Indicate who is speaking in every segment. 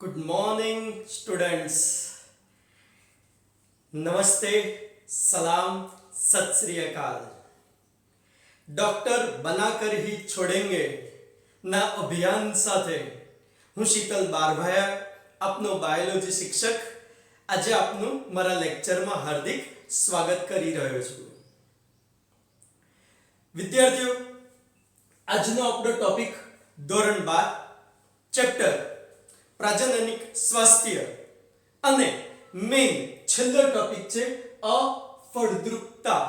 Speaker 1: Good morning students. नमस्ते, सलाम, सत श्री अकाल। डॉक्टर बनाकर ही छोड़ेंगे ना अभियान साथे હું શીતલ બારભાયા આપનો બાયોલોજી શિક્ષક આજે આપનું મારા લેક્ચરમાં હાર્દિક સ્વાગત કરી રહ્યો છું। વિદ્યાર્થીઓ, આજનો આપણો ટોપિક ધોરણ 12 ચેપ્ટર પ્રજનનિક સ્વાસ્થ્ય અને મેઇન છેલ્લો ટોપિક છે અફળદ્રુપતા,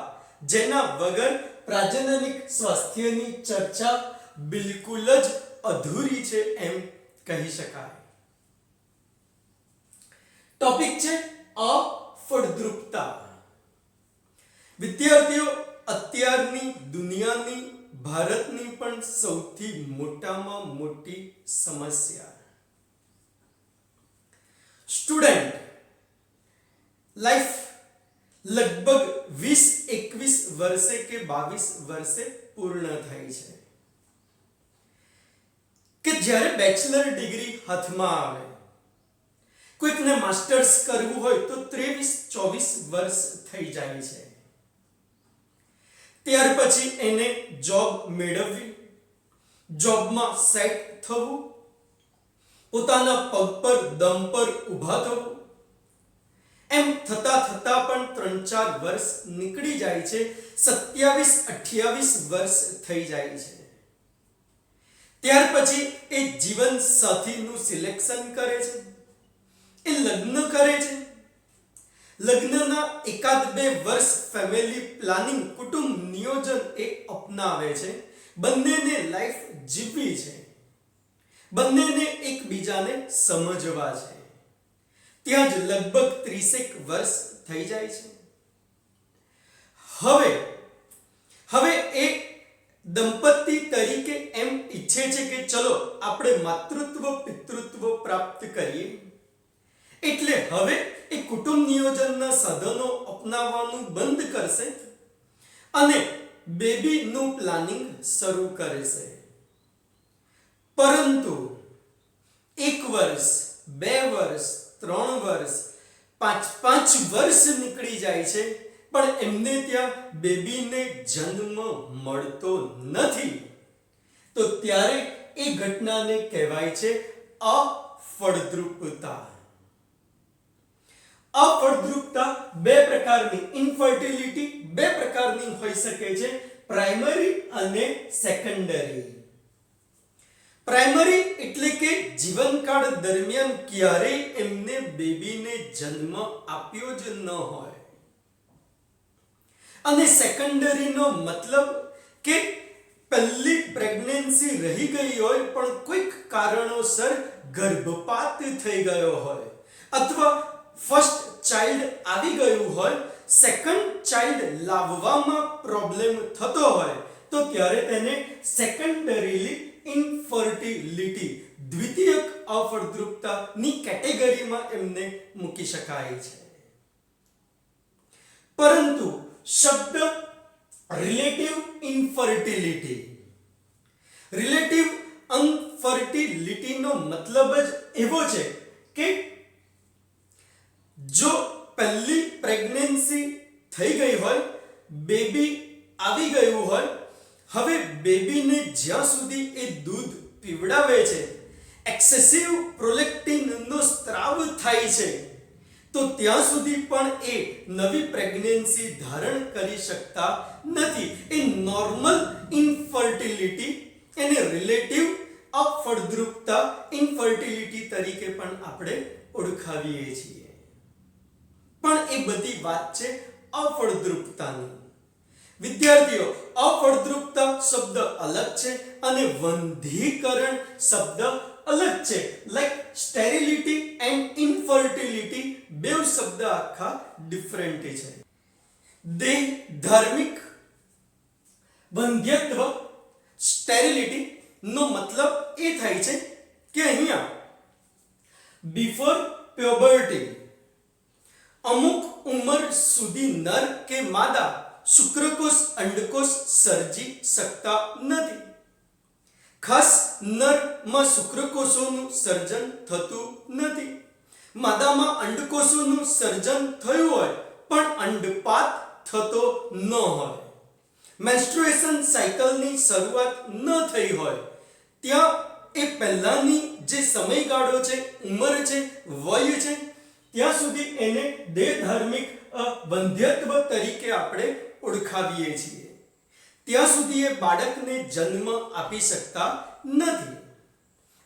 Speaker 1: જેના વગર પ્રજનનિક સ્વાસ્થ્યની ચર્ચા બિલકુલ જ અધૂરી છે એમ કહી શકાય। ટોપિક છે અફળદ્રુપતા। વિદ્યાર્થીઓ, અત્યારની દુનિયાની ભારતની પણ સૌથી મોટામાં મોટી સમસ્યા સ્ટુડન્ટ લાઈફ લગભગ 20-21 વર્ષે કે 22 વર્ષે પૂર્ણ થઈ છે કે જ્યારે બેચલર ડિગ્રી હાથમાં આવે, કોઈકને માસ્ટર્સ કરવું હોય તો 23-24 વર્ષ થઈ જાય છે। ત્યાર પછી એને જોબ મેળવવી, જોબમાં સેટ થવું, પોતાના પગ પર દમ પર ઊભા થવું, એમ થતા થતા પણ 3-4 વર્ષ નીકળી જાય છે, 27-28 વર્ષ થઈ જાય છે। ત્યાર પછી એ જીવન સાથીનું સિલેક્શન કરે છે, એ લગ્ન કરે છે, લગ્નના 1-2 વર્ષ ફેમિલી પ્લાનિંગ કુટુંબ નિયોજન એ અપનાવે છે, બંનેને લાઈફ જીવવી છે, બંનેને એકબીજાને સમજવા છે। ત્યાં જ લગભગ 30 વર્ષ થઈ જાય છે। હવે એ દંપતી તરીકે એમ ઈચ્છે છે કે ચલો આપણે માતૃત્વ પિતૃત્વ પ્રાપ્ત કરીએ, એટલે હવે એ કુટુંબ નિયોજનના સાધનો અપનાવવાનું બંધ કરશે અને બેબીનું પ્લાનિંગ શરૂ કરશે। પરંતુ 1 વર્ષ, 2 વર્ષ, 3 વર્ષ, 5 વર્ષ નીકળી જાય છે, પણ એમને ત્યાં બેબીને જન્મ મળતો નથી। તો ત્યારે એ ઘટનાને કહેવાય છે અફળદ્રુપતા। અફળદ્રુપતા 2 પ્રકારની, ઇન્ફર્ટિલિટી 2 પ્રકારની હોઈ શકે છે, પ્રાઇમરી અને સેકન્ડરી। પ્રાઇમરી એટલે કે જીવનકાળ દરમિયાન ક્યારેય એમને બેબીને જન્મ આપ્યો જ ન હોય, અને સેકન્ડરીનો મતલબ કે પહેલી પ્રેગ્નન્સી રહી ગઈ હોય પણ કોઈક કારણોસર ગર્ભપાત થઈ ગયો હોય, અથવા ફર્સ્ટ ચાઇલ્ડ આવી ગયું હોય, સેકન્ડ ચાઇલ્ડ લાવવામાં પ્રોબ્લેમ થતો હોય, તો ત્યારે તેને સેકન્ડરીલી ઇન્ફર્ટિલિટી, દ્વિતીયક અફળદ્રુપતાની કેટેગરીમાં એમને મૂકી શકાય છે। પરંતુ શબ્દ રિલેટિવ ઇન્ફર્ટિલિટીનો મતલબ જ એવો છે કે જો પહેલી પ્રેગ્નન્સી થઈ ગઈ હોય, બેબી આવી ગયું હોય, હવે બેબીને જ્યાં સુધી એ દૂધ પીવડાવે છે, એક્સેસિવ પ્રોલેક્ટિનનો સ્ત્રાવ થાય છે, તો ત્યાં સુધી પણ એ નવી પ્રેગ્નન્સી ધારણ કરી શકતા નથી। એ નોર્મલ ઇન્ફર્ટિલિટી, એને રિલેટિવ અફળદ્રુપતા ઇન્ફર્ટિલિટી તરીકે પણ આપણે ઓળખાવીએ છીએ। પણ એ બધી વાત છે અફળદ્રુપતાની। વિદ્યાર્થીઓ, અફળદ્રુપતા શબ્દ અલગ છે અને વંધ્યીકરણ શબ્દ અલગ છે। લાઈક સ્ટેરિલિટી એન્ડ ઇન્ફર્ટિલિટી બે શબ્દ આખા ડિફરન્ટ છે। દેહ ધાર્મિક વંધ્યત્વ, સ્ટેરિલિટી નો મતલબ એ થાય છે કે અહીંયા બિફોર પ્યુબર્ટી અમુક ઉંમર સુધી નર કે માદા શુક્રકોષ અંડકોષ સર્જી શકતા નથી, ખાસ નરમાં શુક્રકોષોનું સર્જન થતું નથી. માદામાં અંડકોષોનું સર્જન થયું હોય પણ અંડપાત થતો ન હોય. મેન્સ્ટ્રુએશન સાયકલની શરૂઆત ન થઈ હોય ત્યાં એ પહેલાની જે સમયગાળો છે, ઉંમર છે, વય છે, ત્યાં સુધી એને દેહધાર્મિક વંધ્યત્વ તરીકે આપણે ઓળખાવીએ છીએ. ત્યાં સુધી એ બાળકને જન્મ આપી શકતા નથી.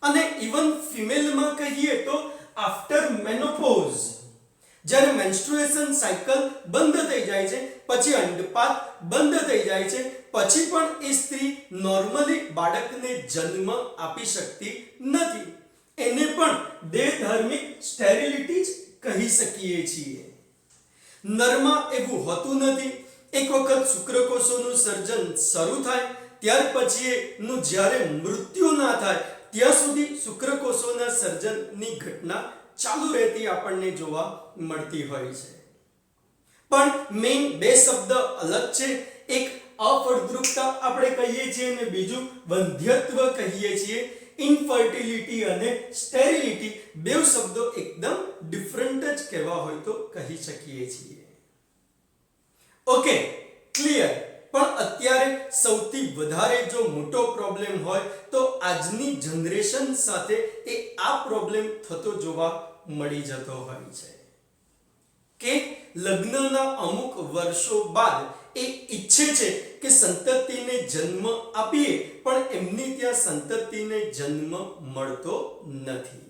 Speaker 1: અને ઇવન ફિમેલમાં કહીએ તો આફ્ટર મેનોપોઝ, જ્યારે મેન્સ્ટ્રુએશન સાયકલ બંધ થઈ જાય છે, પછી અંડપાત બંધ થઈ જાય છે, પછી પણ એ સ્ત્રી નોર્મલી બાળકને જન્મ આપી શકતી નથી. એને પણ દેહધાર્મિક સ્ટેરિલિટી જ કહી શકીએ છીએ. નરમાં એવું હોતું નથી. એક વખત શુક્રકોષોનું સર્જન શરૂ થાય ત્યાર પછી એનું જ્યારે મૃત્યુ ના થાય ત્યાં સુધી શુક્રકોષોના સર્જનની ઘટના ચાલુ રહેતી આપણને જોવા મળતી હોય છે. પણ મેઇન બે શબ્દ અલગ છે. એક અફળદ્રુપતા આપણે કહીએ છીએ અને બીજું વંધ્યત્વ કહીએ છીએ. ઇનફર્ટિલિટી અને સ્ટેરિલિટી બે શબ્દો એકદમ ડિફરન્ટ જ કહેવા હોય તો કહી શકીએ છીએ. Okay, clear. પણ અત્યારે સૌથી વધારે જો મોટો પ્રોબ્લેમ હોય તો આજની જનરેશન સાથે એ આ પ્રોબ્લેમ થતો જોવા મળી જતો હોય છે કે લગ્નના અમુક વર્ષો બાદ એ ઈચ્છે છે કે સંતતિને જન્મ આપીએ, પણ એમની ત્યાં સંતતિને જન્મ મળતો નથી.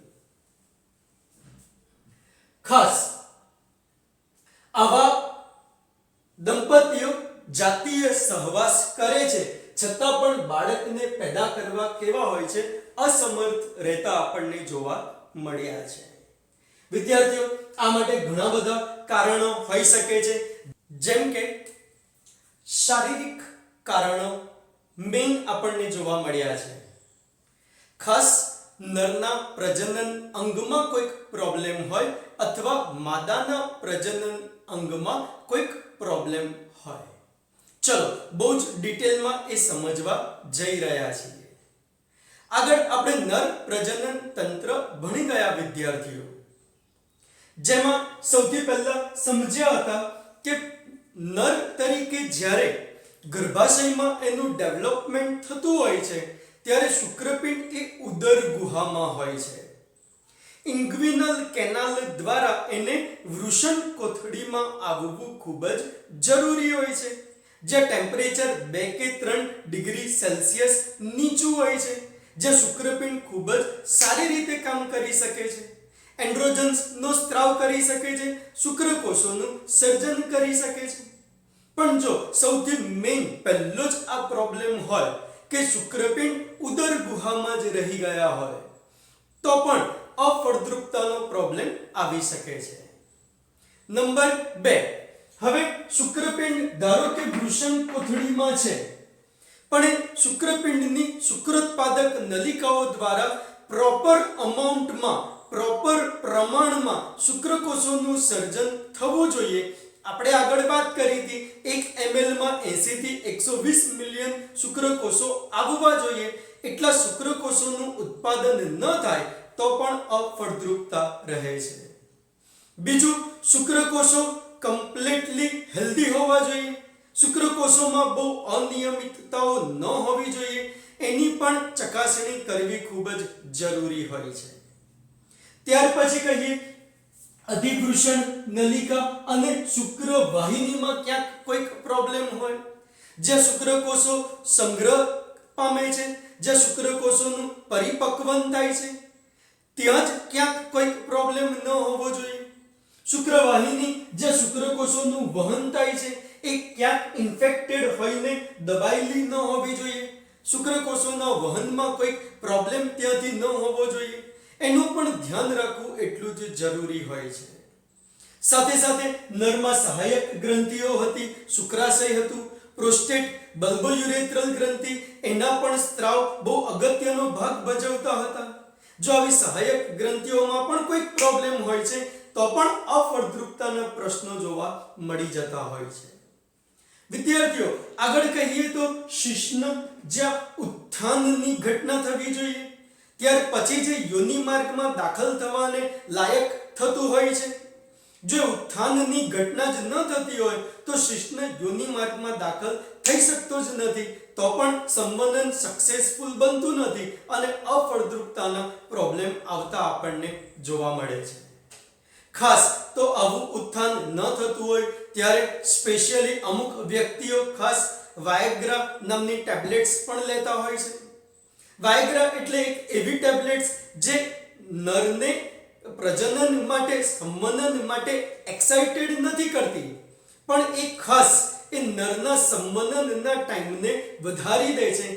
Speaker 1: ખાસ આવા દંપતીઓ જાતીય સહવાસ કરે છે છતાં પણ બાળકને પેદા કરવા કેવા હોય છે, અસમર્થ રહેતા આપણને જોવા મળ્યા છે. વિદ્યાર્થીઓ, આ માટે ઘણા બધા કારણો હોઈ શકે છે. જેમ કે શારીરિક કારણો મેઇન આપણને જોવા મળ્યા છે. ખાસ નરના પ્રજનન અંગમાં કોઈક પ્રોબ્લેમ હોય અથવા માદાના પ્રજનન અંગમાં કોઈક પ્રોબ્લેમ હોય. ચલો બહુ જ ડિટેલમાં એ સમજવા જઈ રહ્યા છીએ. આગળ આપણે નર પ્રજનન તંત્ર ભણી ગયા વિદ્યાર્થીઓ, જેમાં સૌથી પહેલા સમજ્યા હતા કે નર તરીકે જ્યારે ગર્ભાશયમાં એનું ડેવલપમેન્ટ થતું હોય છે ત્યારે શુક્રપિંડ એ ઉદર ગુહામાં હોય છે. ઇન્ગ્વિનલ કેનાલ દ્વારા એને વૃષણ કોથળીમાં આવવું ખૂબ જ જરૂરી હોય છે, જે ટેમ્પરેચર 2 કે 3 ડિગ્રી સેલ્સિયસ નીચું હોય છે, જે શુક્રપિંડ ખૂબ જ સારી રીતે કામ કરી શકે છે, એન્ડ્રોજન્સનો સ્ત્રાવ કરી શકે છે, શુક્રકોષોનું સર્જન કરી શકે છે. પણ જો સૌથી મેઇન પહેલો જ આ પ્રોબ્લેમ હોય કે શુક્રપિંડ ઉદર ગુહામાં જ રહી ગયા હોય તો પણ અફળદ્રુપતાનો પ્રોબ્લેમ આવી શકે છે. નંબર 2, હવે શુક્રપિંડ ધારો કે વૃષણ કોથળીમાં છે, પણ એ શુક્રપિંડની શુક્રોત્પાદક નલિકાઓ દ્વારા પ્રોપર અમાઉન્ટમાં, પ્રોપર પ્રમાણમાં શુક્રકોષોનું સર્જન થવું જોઈએ. આપણે આગળ વાત કરી હતી 1 ml માં 80 થી 120 મિલિયન શુક્રકોષો આવવા જોઈએ. એટલા શુક્રકોષોનું ઉત્પાદન ન થાય તો પણ અફળદ્રુપતા રહે છે. બીજું, શુક્રકોષો કમ્પ્લીટલી હેલ્ધી હોવા જોઈએ. શુક્રકોષોમાં બહુ અનિયમિતતાઓ ન હોવી જોઈએ. એની પણ ચકાસણી કરવી ખૂબ જ જરૂરી હોય છે. ત્યાર પછી કહીએ અધિવૃષણ નલિકા અને શુક્રવાહિનીમાં ક્યાંક કોઈક પ્રોબ્લેમ હોય, જ્યાં શુક્રકોષો સંગ્રહ પામે છે, જ્યાં શુક્રકોષોનું પરિપક્વન થાય છે, ત્યાં જ ક્યાંક કોઈક પ્રોબ્લેમ ન હોવો જોઈએ. શુક્રવાહિની જ્યાં શુક્રકોષોનું વહન થાય છે એ ક્યાંક ઇન્ફેક્ટેડ હોઈને દબાયેલી ન હોવી જોઈએ. શુક્રકોષોના વહનમાં કોઈક પ્રોબ્લેમ ત્યાંથી ન હોવો જોઈએ. એનું પણ ધ્યાન રાખવું એટલું જ જરૂરી હોય છે. સાથે સાથે નરમાં સહાયક ગ્રંથિઓ હતી, શુક્રાશય હતું, પ્રોસ્ટેટ, બલ્બોયુરેથ્રલ ગ્રંથિ, એના પણ સ્ત્રાવ બહુ અગત્યનો ભાગ ભજવતા હતા. જો આવી સહાયક ગ્રંથિઓમાં પણ કોઈક પ્રોબ્લેમ હોય છે તો પણ અફળદ્રુપતાના પ્રશ્નો જોવા મળી જતા હોય છે. વિદ્યાર્થીઓ આગળ કહીએ તો શિશ્ન જ્યાં ઉત્થાનની ઘટના થવી જોઈએ, ત્યાર પછી જે યોનિ માર્ગમાં દાખલ થવાને લાયક થતું હોય છે, જો ઉત્થાનની ઘટના જ ન થતી હોય તો શિશ્ન યોનિ માર્ગમાં દાખલ થઈ શકતો જ નથી, તો પણ સંવનન સક્સેસફુલ બનતું નથી અને અફળદ્રુપતાના પ્રોબ્લેમ આવતા આપણને જોવા મળે છે. ખાસ તો આવું ઉત્થાન ન થતું હોય ત્યારે સ્પેશિયલી અમુક વ્યક્તિઓ ખાસ વાયગ્રા નામની ટેબ્લેટ્સ પણ લેતા હોય છે. વાયગ્રા એટલે એક એવી ટેબ્લેટ્સ જે નરને પ્રજનન માટે સંવનન માટે એક્સાઇટેડ નથી કરતી, પણ એ ખાસ એ નરના સંવનનના ટાઈમને વધારી દે છે.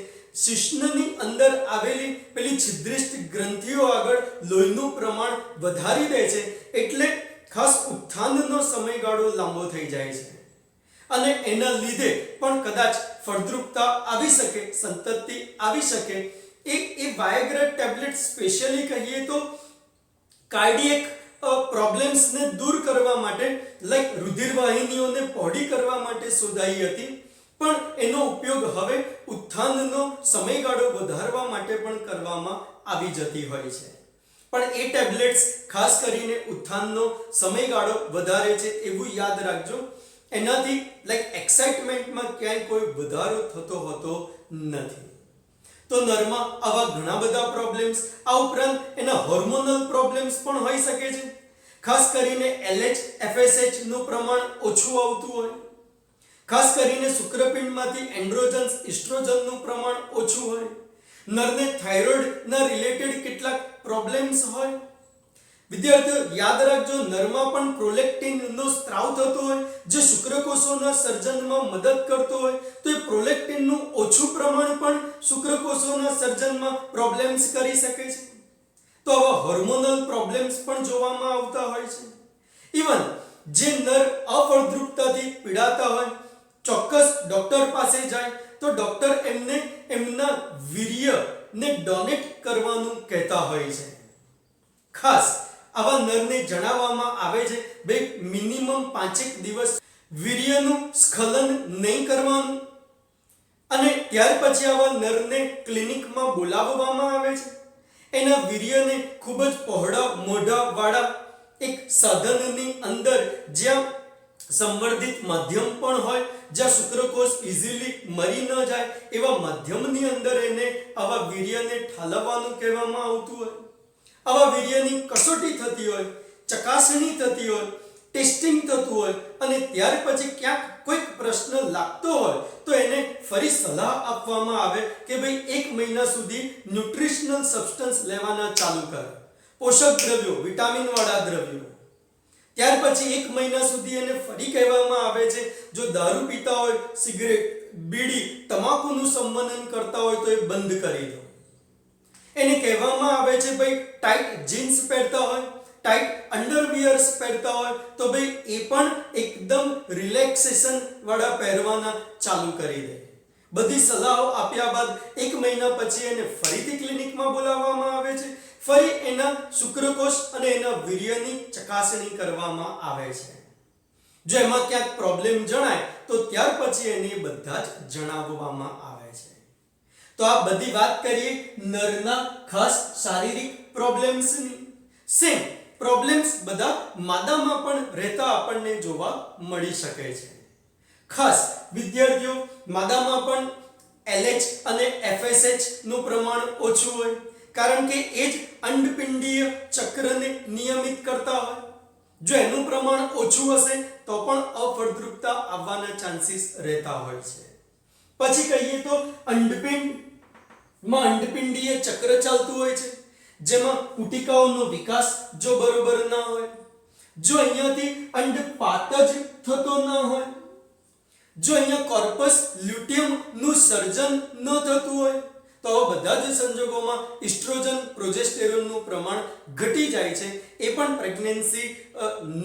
Speaker 1: શિશ્નની અંદર આવેલી પેલી છિદ્રિષ્ટ ગ્રંથિઓ આગળ લોહીનું પ્રમાણ વધારી દે છે, એટલે ખાસ ઉત્થાનનો સમયગાળો લાંબો થઈ જાય છે અને એના લીધે પણ કદાચ ફળદ્રુપતા આવી શકે, સંતતિ આવી શકે. એ વાયગ્રા ટેબ્લેટ સ્પેશિયલી કહીએ તો કાર્ડિયક પ્રોબ્લેમ્સને દૂર કરવા માટે, લાઈક રુધિરવાહિનીઓને પહોળી કરવા માટે શોધાઈ હતી, પણ એનો ઉપયોગ હવે ઉત્થાનનો સમયગાળો વધારવા માટે પણ કરવામાં આવી જતી હોય છે. પણ એ ટેબ્લેટ્સ ખાસ કરીને ઉત્થાનનો સમયગાળો વધારે છે એવું યાદ રાખજો. એનાથી લાઈક એક્સાઇટમેન્ટમાં ક્યાંય કોઈ વધારો થતો હોતો નથી. તો નરમાં આવા ઘણા બધા પ્રોબ્લેમ્સ, આ ઉપરાંત એના હોર્મોનલ પ્રોબ્લેમ્સ પણ હોઈ શકે છે. ખાસ કરીને LH FSH નું પ્રમાણ ઓછું આવતું હોય, ખાસ કરીને શુક્રપિંડમાંથી એન્ડ્રોજન્સ ઇસ્ટ્રોજનનું પ્રમાણ ઓછું હોય, નરને થાઇરોઇડના રિલેટેડ કેટલાક પ્રોબ્લેમ્સ હોય. વિદ્યાર્થીઓ યાદ રાખજો, નરમાં પણ પ્રોલેક્ટિનનો સ્ત્રાવ થતો હોય જે શુક્રકોષોના સર્જનમાં મદદ કરતો હોય, તો એ પ્રોલેક્ટિનનું ઓછું પ્રમાણ પણ શુક્રકોષોના સર્જનમાં પ્રોબ્લેમ્સ કરી શકે છે. તો આવા હોર્મોનલ પ્રોબ્લેમ્સ પણ જોવામાં આવતા હોય છે. ઇવન જે નર અફળદ્રુપતાથી પીડાતા હોય, ચોક્કસ ડોક્ટર પાસે જાય તો ડોક્ટર એમને એમના વીર્યને ડોનેટ કરવાનું કહેતા હોય છે. ખાસ આવા નરને જણાવવામાં આવે છે ભાઈ મિનિમમ 5 દિવસ વીર્યનું સ્ખલન નહીં કરવાનું, અને ત્યાર પછી આવા નરને ક્લિનિકમાં બોલાવવામાં આવે છે. એના વીર્યને ખૂબ જ પહોળા મોઢાવાળા એક સાધનની અંદર, જ્યાં સંવર્ધિત માધ્યમ પણ હોય, જ્યાં શુક્રકોષ ઇઝીલી મરી ન જાય એવા માધ્યમની અંદર એને આવા વીર્યને ઠાલવવાનું કહેવામાં આવતું હોય. આવા વીર્યની કસોટી થતી હોય, ચકાસણી થતી હોય, ટેસ્ટિંગ થતું હોય, અને ત્યાર પછી ક્યાંક કોઈક પ્રશ્ન લાગતો હોય તો એને ફરી સલાહ આપવામાં આવે કે ભાઈ 1 મહિના સુધી ન્યુટ્રિશનલ સબસ્ટન્સ લેવાના ચાલુ કર, પોષક દ્રવ્યો, વિટામિન વાળા દ્રવ્યો. ત્યાર પછી 1 મહિના સુધી એને ફરી કહેવામાં આવે છે જો દારૂ પીતા હોય, સિગરેટ, બીડી, તમાકુનું સંવનન કરતા હોય તો એ બંધ કરી દો. એને કહેવામાં આવે છે ભાઈ ટાઈટ જીન્સ પહેરતા હોય, ટાઈટ અંડરવિયર્સ પહેરતા હોય તો ભાઈ એ પણ એકદમ રિલેક્સેશન વાળા પહેરવાના ચાલુ કરી દે. બધી સલાહો આપ્યા બાદ 1 મહિના પછી એને ફરીથી ક્લિનિકમાં બોલાવવામાં આવે છે, ફરી એના શુક્રકોષ અને એના વીર્યની ચકાસણી કરવામાં આવે છે. જો એમાં ક્યાંક પ્રોબ્લેમ જણાય તો ત્યાર પછી એને બધા જ જણાવવામાં આવે છે. તો આ બધી વાત કરીએ નરના ખાસ શારીરિક પ્રોબ્લેમ્સની. સેમ પ્રોબ્લેમ્સ બધા માદામાં પણ રહેતા આપણને જોવા મળી શકે છે. ખાસ વિદ્યાર્થીઓ માદામાં પણ LH અને FSH નું પ્રમાણ ઓછું હોય, કારણ કે એ જ અંડપિંડીય ચક્રને નિયમિત કરતા હોય. જો એનું પ્રમાણ ઓછું હશે તો પણ અફળદ્રુપતા આવવાના ચાન્સીસ રહેતા હોય છે. પછી કહીએ તો અંડપિંડીય ચક્ર ચાલતું હોય છે, જેમાં પુટિકાઓનો વિકાસ જો બરોબર ના હોય, જો અહીંયાથી અંડપાત જ થતો ના હોય, જો અહીંયા કોર્પસ લ્યુટિયમ નું સર્જન ન થતું હોય, તો બધા જ સંજોગોમાં ઇસ્ટ્રોજન પ્રોજેસ્ટેરોનનું પ્રમાણ ઘટી જાય છે. એ પણ પ્રેગ્નન્સી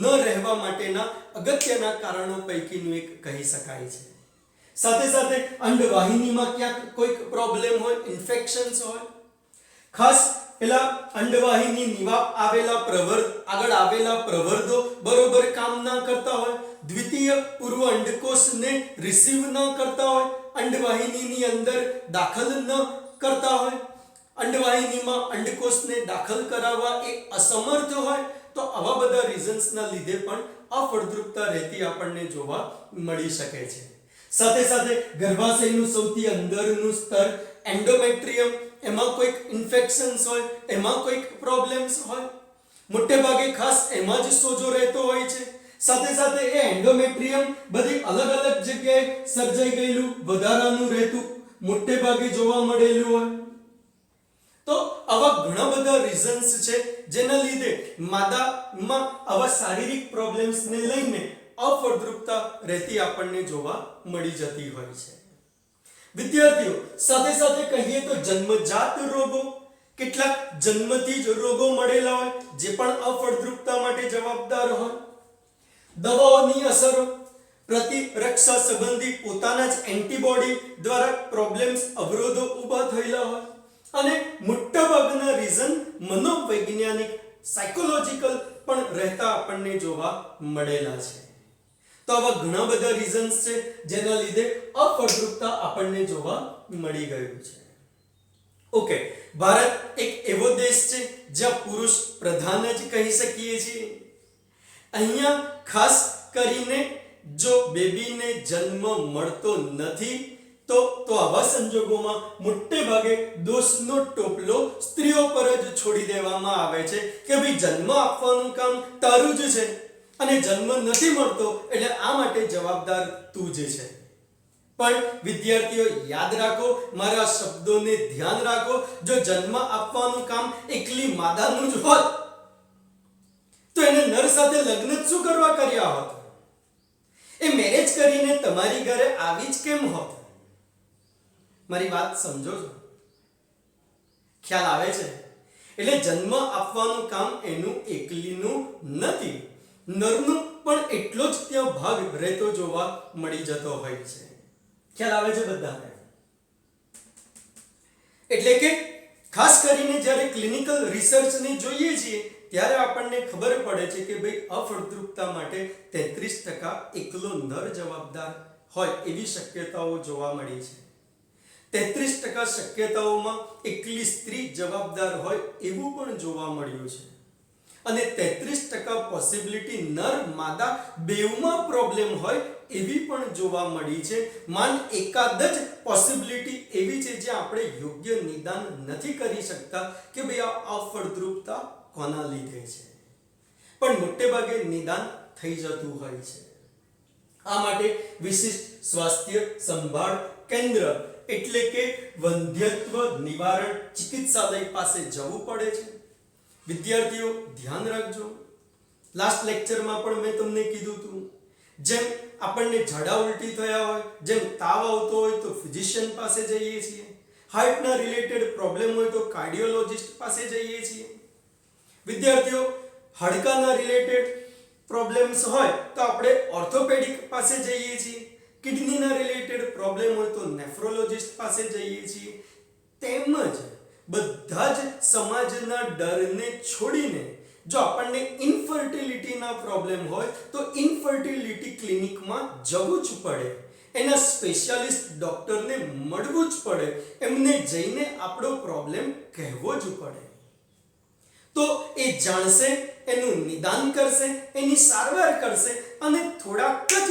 Speaker 1: ન રહેવા માટેના અગત્યના કારણો પૈકીનું એક કહી શકાય છે. સાથે સાથે અંડવાહિનીમાં ક્યાંક કોઈક પ્રોબ્લેમ હોય, ઇન્ફેક્શન્સ હોય, ખાસ પેલા અંડવાહિની નિવાપ આગળ આવેલા પ્રવર્ધો બરોબર કામ ના કરતા હોય, દ્વિતીય પૂર્વ અંડકોષને રિસીવ ન કરતા હોય, અંડવાહિનીની અંદર દાખલ ન કરતા હોય, અંડવાહિનીમાં અંડકોષને દાખલ કરાવવા એ અસમર્થ હોય, તો આવા બધા રીઝન્સના લીધે પણ અફળદ્રુપતા રહેતી આપણને જોવા મળી શકે છે. સાથે સાથે ગર્ભાશયનું સૌથી અંદરનું સ્તર એન્ડોમેટ્રિયમ, એમાં કોઈક ઇન્ફેક્શન્સ હોય, એમાં કોઈક પ્રોબ્લેમ્સ હોય, મોટે ભાગે ખાસ એમાં જ સોજો રહેતો હોય છે. સાથે સાથે એ એન્ડોમેટ્રિયમ બધી અલગ અલગ જગ્યાએ સર્જાઈ ગયેલું વધારાનું રહેતું મોટે ભાગે જોવા મળેલું હોય. તો આવા ઘણા બધા રીઝન્સ છે જેના લીધે માદામાં આવા શારીરિક પ્રોબ્લેમ્સને લઈને અફળદ્રુપતા રહેતી આપણને જોવા મળી જતી હોય છે. વિદ્યાર્થીઓ, સાથે સાથે કહીએ તો જન્મજાત રોગો, કેટલાક જન્મથી જ રોગો મળેલા હોય જે પણ અફળદ્રુપતા માટે જવાબદાર હોય. દવાઓની અસરો, પ્રતિરક્ષા સંબંધી પોતાના જ એન્ટીબોડી દ્વારા પ્રોબ્લેમ્સ અવરોધો ઊભા થયેલા હોય, અને મોટાભાગના રીઝન મનોવૈજ્ઞાનિક સાયકોલોજીકલ પણ રહેતા આપણને જોવા મળેલા છે. તો આવા ઘણા બધા રીઝન્સ છે જેના લીધે અફળદ્રુપતા આપણને જોવા મળી ગયું છે. ઓકે, ભારત એક એવો દેશ છે જ્યાં પુરુષ પ્રધાન જ કહી શકીએ છીએ. અહીંયા ખાસ કરીને જો બેબીને જન્મ મળતો નથી તો આવા સંજોગોમાં મોટે ભાગે દોષનો ટોપલો સ્ત્રીઓ પર જ છોડી દેવામાં આવે છે કે ભાઈ જન્મ આપવાનું કામ તારું જ છે અને જન્મ નથી મળતો એટલે આ માટે જવાબદાર તું જ છે. પણ વિદ્યાર્થીઓ યાદ રાખો, મારા શબ્દોને ધ્યાન રાખો, જો જન્મ આપવાનું કામ એકલી માદાનું જ હોત તો એને નર સાથે લગ્ન શું કરવા કર્યા હોત? એ મેરેજ કરીને તમારી ઘરે આવી જ કેમ હોત? મારી વાત સમજો છો? ખ્યાલ આવે છે? એટલે જન્મ આપવાનું કામ એનું એકલીનું નથી, નરનું પણ એટલો જ ત્યાં ભાગ રહેતો જોવા મળી જતો હોય છે. ખ્યાલ આવે છે બધાને? એટલે કે ખાસ કરીને જ્યારે ક્લિનિકલ રિસર્ચને જોઈએ છીએ ત્યારે આપણને ખબર પડે છે કે ભાઈ અફળદ્રુપતા માટે 33% એકલો નર જવાબદાર હોય એવી શક્યતાઓ જોવા મળી છે. 33% શક્યતાઓમાં એકલી સ્ત્રી જવાબદાર હોય એવું પણ જોવા મળ્યું છે. અને 33% પોસિબિલિટી નર માદા બેવમાં પ્રોબ્લેમ હોય એવી પણ જોવા મળી છે. માન એકાદ જ પોસિબિલિટી એવી છે જે આપણે યોગ્ય નિદાન નથી કરી શકતા કે ભાઈ આ અફળદ્રુપતા કોના લીધે છે, પણ મોટે ભાગે નિદાન થઈ જતું હોય છે. આ માટે વિશિષ્ટ સ્વાસ્થ્ય સંભાળ કેન્દ્ર એટલે કે વંધ્યત્વ નિવારણ ચિકિત્સાલય પાસે જવું પડે છે. વિદ્યાર્થીઓ ધ્યાન રાખજો, લાસ્ટ લેક્ચરમાં પણ મેં તમને કીધું હતું, જેમ આપણને ઝાડા ઉલટી થયા હોય, જેમ તાવ આવતો હોય તો ફિઝિશિયન પાસે જઈએ છીએ, હાર્ટના રિલેટેડ પ્રોબ્લેમ હોય તો કાર્ડિયોલોજિસ્ટ પાસે જઈએ છીએ. વિદ્યાર્થીઓ હાડકાના રિલેટેડ પ્રોબ્લેમ્સ હોય તો આપણે ઓર્થોપેડિક પાસે જઈએ છીએ, કિડનીના રિલેટેડ પ્રોબ્લેમ હોય તો નેફ્રોલોજિસ્ટ પાસે જઈએ છીએ. તેમજ બધા જ સમાજના ડરને છોડીને જો આપણને ઇન્ફર્ટિલિટીના પ્રોબ્લેમ હોય તો ઇન્ફર્ટિલિટી ક્લિનિકમાં જવું જ પડે, એના સ્પેશિયાલિસ્ટ ડોક્ટરને મળવું જ પડે, એમને જઈને આપણો પ્રોબ્લેમ કહેવો જ પડે. તો એ જાણશે, એનું નિદાન કરશે, એની સારવાર કરશે અને થોડાક જ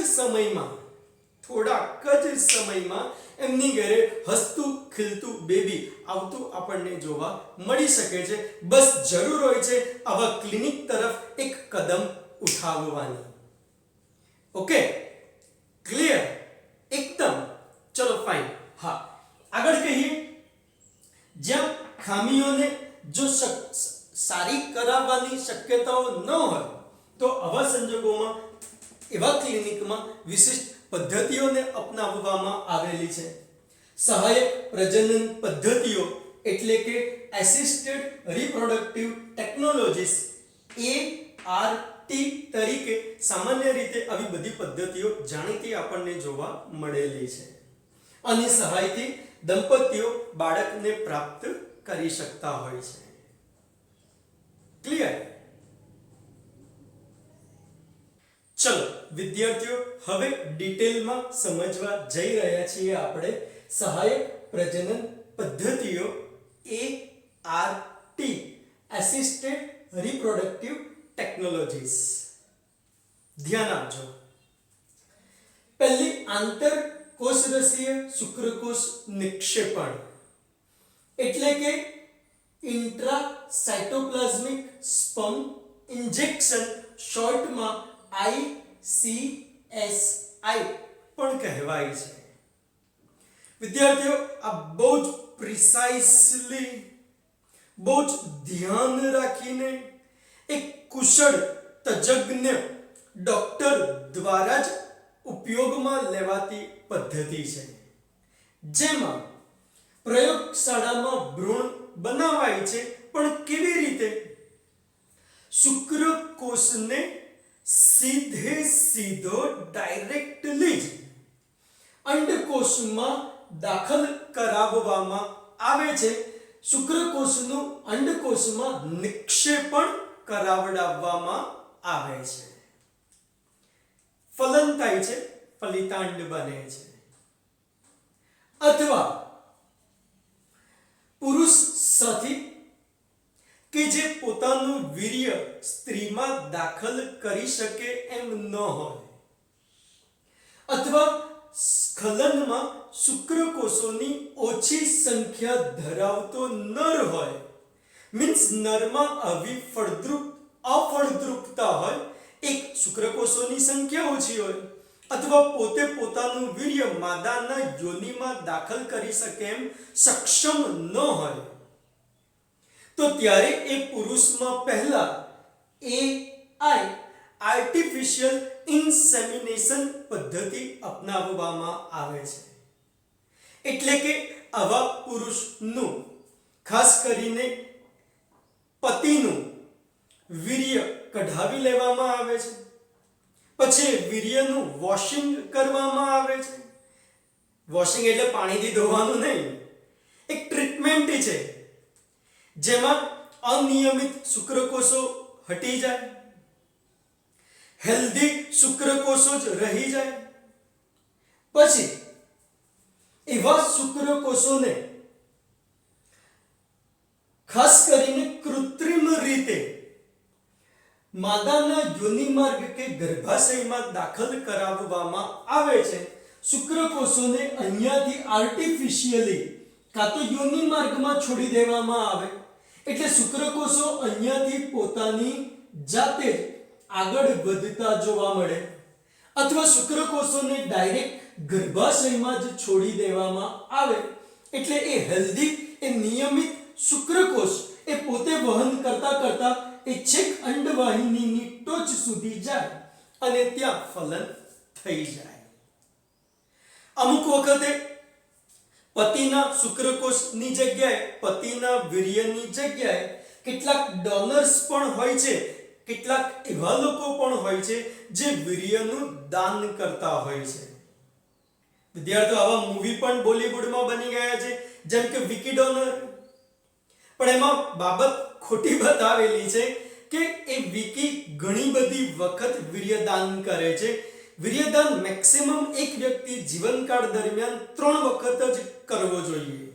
Speaker 1: સમયમાં એમની ઘરે હસતું ખીલતું બેબી આવતું આપણને જોવા મળી શકે છે. બસ જરૂર હોય છે આવા ક્લિનિક તરફ એક કદમ ઉઠાવવાની. Okay, clear? એકદમ. ચલો ફાઇન. હા, આગળ કહીએ. જ્યાં ખામીઓને જો સારી કરાવવાની શક્યતાઓ ન હોય તો આવા સંજોગોમાં એવા ક્લિનિકમાં વિશિષ્ટ પદ્ધતિઓને અપનાવવામાં આવેલી છે. સહાયક પ્રજનન પદ્ધતિઓ એટલે કે એસિસ્ટેડ રિપ્રોડક્ટિવ ટેકનોલોજીસ ART તરીકે સામાન્ય રીતે આવી બધી પદ્ધતિઓ જાણીતી આપણને જોવા મળેલી છે. આની સહાયથી દંપતીઓ બાળકને પ્રાપ્ત કરી શકતા હોય છે. ક્લિયર? ચલો વિદ્યાર્થીઓ, હવે ડિટેલમાં સમજવા જઈ રહ્યા છીએ આપણે સહાયક પ્રજનન પદ્ધતિઓ ART, એસિસ્ટેડ રિપ્રોડક્ટિવ ટેકનોલોજીસ. ધ્યાન આપજો. પહેલી આંતરકોષરસીય શુક્રકોષ નિક્ષેપણ એટલે કે ઇન્ટ્રાસાઇટોપ્લાઝમિક સ્પર્મ ઇન્જેક્શન, શોર્ટમાં ICSI પણ કહેવાય છે. વિદ્યાર્થીઓ, આ બહુ જ પ્રિસાઇઝલી, બહુ જ ધ્યાન રાખીને એક કુશળ તજજ્ઞ ડોક્ટર દ્વારા જ ઉપયોગમાં લેવાતી પદ્ધતિ છે, જેમાં પ્રયોગશાળામાં ભ્રૂણ બનાવાય છે. પણ કેવી રીતે? શુક્રકોષને સીધો ડાયરેક્ટલી જ અંડકોષમાં દાખલ કરાવવામાં આવે છે. શુક્રકોષનું અંડકોષમાં નિક્ષેપણ કરાવડાવવામાં આવે છે. ફલન થાય છે, ફલિતાંડ બને છે. અથવા પુરુષ સાથી કે જે પોતાનું વીર્ય સ્ત્રીમાં દાખલ કરી શકે એમ ન હોય, અથવા સ્ખલનમાં શુક્રકોષોની ઓછી સંખ્યા ધરાવતો નર હોય, મીન્સ નરમાં આવી અફળદ્રુપતા હોય, એક શુક્રકોષોની સંખ્યા ઓછી હોય, અથવા પોતે પોતાનું વીર્ય માદાના યોનિમાં દાખલ કરી શકે એમ સક્ષમ ન હોય, તો ત્યારે એ પુરુષમાં પહેલા AI, આર્ટિફિશિયલ ઇન્સેમિનેશન પદ્ધતિ અપનાવવામાં આવે છે. એટલે કે આવા પુરુષનું, ખાસ કરીને પતિનું વીર્ય કઢાવી લેવામાં આવે છે. પછી વીર્યનું વોશિંગ કરવામાં આવે છે. વોશિંગ એટલે પાણીથી ધોવાનું નહીં, એક ટ્રીટમેન્ટ છે જેમાં અનિયમિત શુક્રકોષો હટી જાય, હેલ્ધી શુક્રકોષો જ રહી જાય. પછી એવા શુક્રકોષોને ખાસ કરીને કૃત્રિમ રીતે માદાના યોનિમાર્ગ કે ગર્ભાશયમાં દાખલ કરાવવામાં આવે છે. શુક્રકોષોને અહીંયાથી આર્ટિફિશિયલી કાં તો યોનિમાર્ગમાં છોડી દેવામાં આવે, એટલે શુક્રકોષો અહીંયાથી પોતાની જાતે જ આગળ વધતા જોવા મળે, અથવા શુક્રકોષોને ડાયરેક્ટ ગર્ભાશયમાં જ છોડી દેવામાં આવે, એટલે એ હેલ્ધી, એ નિયમિત શુક્રકોષ એ પોતે વહન કરતા એ છેક અંડવાહિનીની ટોચ સુધી જાય અને ત્યાં ફલન થઈ જાય. અમુક વખતે પતિના શુક્રકોષની જગ્યાએ, પતિના વીર્યની જગ્યાએ કેટલાક ડોનર્સ પણ હોય છે, કેટલાક એવા લોકો પણ હોય છે જે વીર્યનું દાન કરતા હોય છે. વિદ્યાર્થીઓ, આવા મૂવી પણ બોલિવૂડમાં બની ગયા છે, જેમ કે વિકી ડોનર. પણ એમાં બાબત ખોટી બતાવેલી છે કે એ વિકી ઘણી બધી વખત વીર્યદાન કરે છે. વીર્યદાન મેક્સિમમ એક વ્યક્તિ જીવનકાળ દરમિયાન 3 વખત જ કરવો જોઈએ.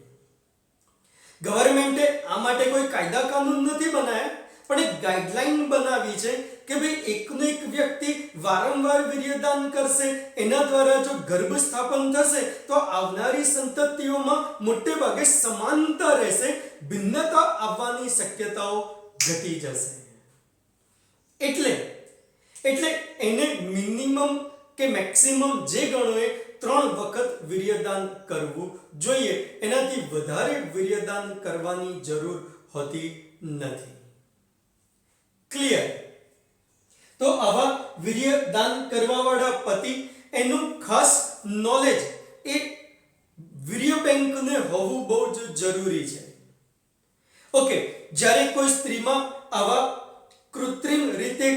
Speaker 1: ગવર્મેન્ટે આ માટે કોઈ કાયદા કાનૂન નથી બનાવ્યા, પણ એક ગાઈડલાઈન બનાવી છે કે ભાઈ એકનો એક વ્યક્તિ વારંવાર વીર્યદાન કરશે, એના દ્વારા જો ગર્ભ સ્થાપન થશે તો આવનારી સંતતિઓમાં મોટે ભાગે સમાનતા રહેશે, ભિન્નતા આવવાની શક્યતાઓ ઘટી જશે. એટલે એને મિનિમમ કે મેક્સિમમ જે ગણો એ 3 વખત વીર્યદાન કરવું જોઈએ. એનાથી વધારે વીર્યદાન કરવાની જરૂર હોતી નથી. ક્લિયર? તો આવા વીર્યદાન કરવાવાળા પતિ, એનું ખાસ નોલેજ એ વીર્ય બેંકને હોવું બહુ જ જરૂરી છે. ઓકે, જ્યારે કોઈ સ્ત્રીમાં આવા કૃત્રિમ રીતે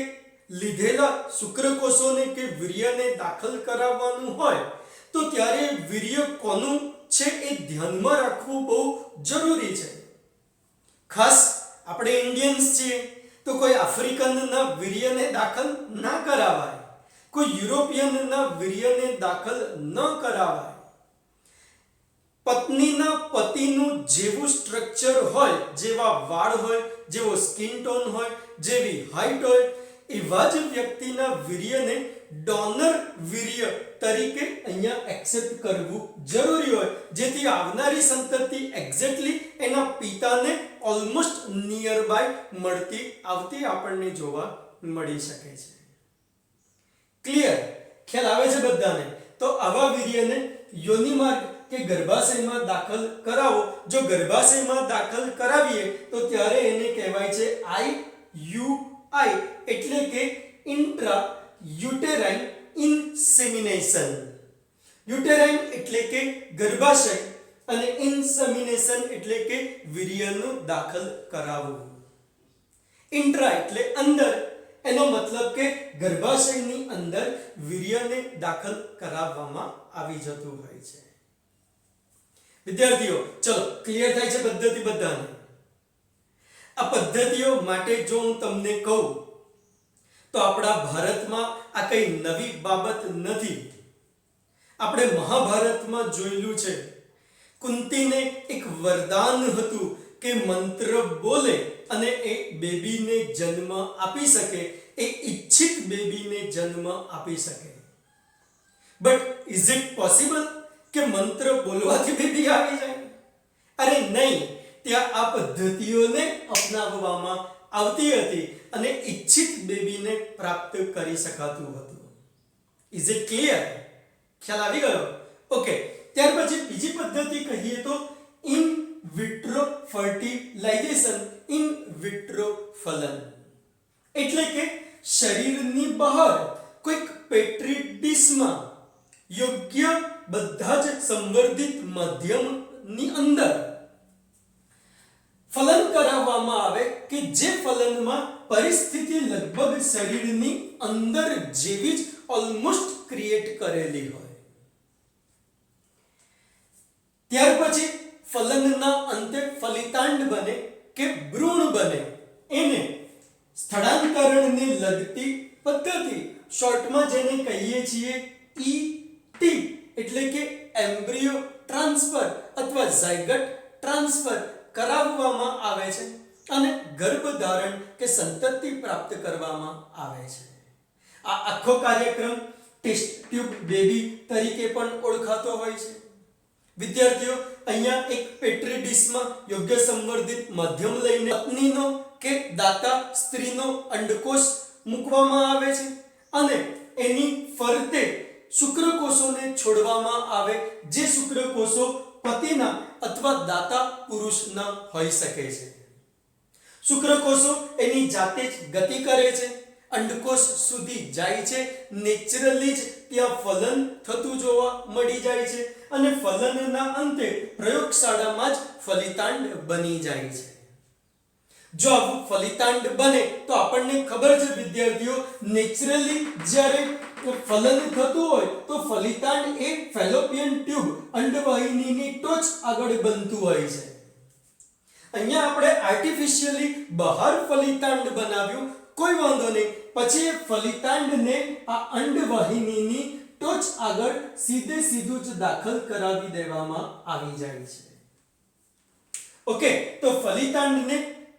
Speaker 1: લીધેલા શુક્રકોષોને કે વીર્યને દાખલ કરાવવાનું હોય તો ત્યારે વીર્ય કોનું છે એ ધ્યાનમાં રાખવું બહુ જરૂરી છે. ખાસ આપણે ઇન્ડિયન્સ છીએ તો કોઈ આફ્રિકનના વીર્યને દાખલ ના કરાવાય, કોઈ યુરોપિયનના વીર્યને દાખલ ન કરાવાય. પત્નીના પતિનું જેવું સ્ટ્રક્ચર હોય, જેવા વાળ હોય, જેવો સ્કિન ટોન હોય, જેવી હાઈટ હોય, એવા જ વ્યક્તિના વીર્યને ડોનર વીર્ય તરીકે અહીંયા એક્સેપ્ટ કરવું જરૂરી હોય, જેથી આવનારી સંતતિ એક્ઝેક્ટલી એના પિતાને ઓલમોસ્ટ નિયર બાય મળતી આવતી આપણને જોવા મળી શકે છે. ક્લિયર? ખ્યાલ આવે છે બધાને? તો આવા વીર્યને યોનિમાર્ગ કે ગર્ભાશયમાં દાખલ કરાવો. જો ગર્ભાશયમાં દાખલ કરાવીએ તો ત્યારે એને કહેવાય છે IUI, એટલે કે ઇન્ટ્રા યુટેરાઇન ઇન્સેમિનેશન. યુટેરાઇન એટલે કે ગર્ભાશય અને ઇન્સેમિનેશન એટલે કે વીર્યનું દાખલ કરાવવું. ઇન્ટ્રા એટલે અંદર, એનો મતલબ કે ગર્ભાશયની અંદર વીર્યને દાખલ કરાવવામાં આવી જતું હોય છે. વિદ્યાર્થીઓ, ચલો ક્લિયર થાય છે પદ્ધતિ બધાને? આ પદ્ધતિઓ માટે જો હું તમને કહું તો આપણા ભારતમાં આ કઈ નવી બાબત નથી. આપણે મહાભારતમાં જોયેલું છે. કુંતીને એક વરદાન હતું કે મંત્ર બોલે અને એ બેબીને જન્મ આપી શકે, એ ઈચ્છિત બેબીને જન્મ આપી શકે. બટ ઇઝ ઇટ પોસિબલ કે મંત્ર બોલવાથી બેબી આવી જાય? અરે નહીં, ત્યાં આ પદ્ધતિઓને અપનાવવામાં આવતી હતી અને ઈચ્છિત બેબીને પ્રાપ્ત કરી શકાતું હતું. Is it clear? ખ્યાલ આવી ગયો? ઓકે. ત્યાર પછી બીજી પદ્ધતિ કહીએ તો in vitro fertilization, in vitro ફલન. એટલે કે શરીરની બહાર કોઈક પેટ્રી ડીશમાં યોગ્ય બધા જ સંવર્ધિત માધ્યમની અંદર ફલન કરાવવામાં આવે કે જે ફલનમાં પરિસ્થિતિ લગભગ શરીરની અંદર જેવી જ ઓલમોસ્ટ ક્રિએટ કરેલી હોય. ત્યાર પછી ફલનના અંતે ફલિતાંડ બને કે ભ્રૂણ બને. એને સ્થળાંતરણને લગતી પદ્ધતિ, શોર્ટમાં જેને કહીએ છીએ ET, એટલે કે એમ્બ્રિયો ટ્રાન્સફર અથવા ઝાયગટ ટ્રાન્સફર કરાવવામાં આવે છે અને ગર્ભધારણ કે સંતતિ પ્રાપ્ત કરવામાં આવે છે. આ આખો કાર્યક્રમ ટેસ્ટ ટ્યુબ બેબી તરીકે પણ ઓળખાતો હોય છે. વિદ્યાર્થીઓ, અહીંયા એક પેટ્રી ડીશમાં યોગ્ય સંવર્ધિત માધ્યમ લઈને પત્નીનો કે દાતા સ્ત્રીનો અંડકોષ મૂકવામાં આવે છે અને એની ફરતે શુક્રકોષોને છોડવામાં આવે, જે શુક્રકોષો પતિના અથવા દાતા પુરુષના હોઈ શકે છે. શુક્રકોષો એની જાતે જ ગતિ કરે છે, અંડકોષ સુધી જાય છે, નેચરલી જ ત્યાં ફલન થતું જોવા મળી જાય છે અને ફલનના અંતે પ્રયોગશાળામાં જ ફલિતાંડ બની જાય છે. જો આવું ફલિતાંડ બને તો આપણને ખબર છે વિદ્યાર્થીઓ, નેચરલી જ્યારે ફલન થતું હોય તો ફલિતાંડ એ ફેલોપિયન ટ્યુબ અંડવાહિનીની ટોચ આગળ બનતું હોય છે. અહીંયા આપણે આર્ટિફિશિયલી બહાર ફલિતાંડ બનાવ્યું, કોઈ વાંધો નહીં. પછી એ ફલિતાંડને આ અંડવાહિનીની ટોચ આગળ સીધું જ દાખલ કરાવી દેવામાં આવી જાય છે. ઓકે, તો ફલિતાંડને